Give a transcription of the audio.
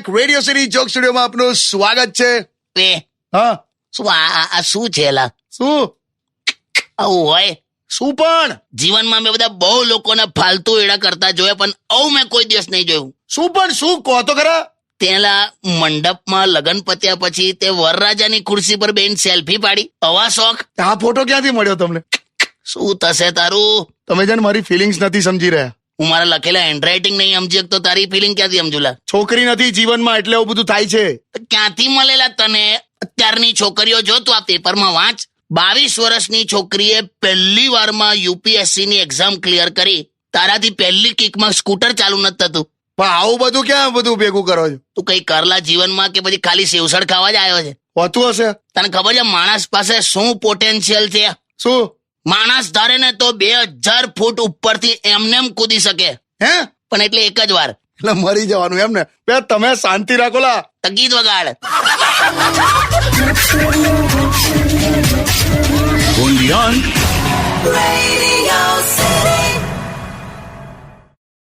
Back. Radio city joke સ્ટુડિયોમાં આપનું સ્વાગત છે. હા શું આ શું છે એલા? શું આવું હોય શું પણ જીવનમાં મેં બધા બહુ લોકોને ફાલતુ એડા કરતા જોયા, પણ આવું મેં કોઈ દિવસ નહીં જોયું. શું પણ શું કહો તો ખરા. તેલા મંડપમાં લગ્ન પત્યા પછી તે વરરાજાની ખુરશી પર બેન સેલ્ફી પાડી. આવા શોખ? આ ફોટો ક્યાંથી મળ્યો તમને? શું થશે તારું? તમે છે ને મારી ફિલિંગ્સ નથી સમજી રહ્યા. હું મારા લખેલા હેન્ડરાઇટિંગ નહીં સમજી શકતો, તારી ફિલિંગ ક્યાંથી સમજુલા? છોકરી નથી જીવનમાં એટલે એવું બધું થાય છે. ક્યાંથી મળેલા તને? અત્યારની છોકરીઓ જો તું આ પેપરમાં વાંચ. 22 વર્ષની છોકરીએ પહેલી વારમાં યુપીએસસી ની એક્ઝામ ક્લિયર કરી. તારાથી પહેલી કિકમાં સ્કૂટર ચાલુ નથી થતું. પણ આવું બધું ક્યાં બધું ભેગું કરો છો? તું કઈ કરલા જીવનમાં કે પછી ખાલી સેવસળ ખાવા જ આવ્યો છે? હોતું હશે. તને ખબર છે માણસ પાસે શું પોટેન્શિયલ છે? શું? માણસ ધારે ને તો 2000 ફૂટ ઉપરથી એમનેમ કૂદી શકે, હે? પણ એટલે એક જ વાર. એટલે મરી જવાનું એમ ને? બે તમે શાંતિ રાખો લા. તો ગીત વગાડ. Only on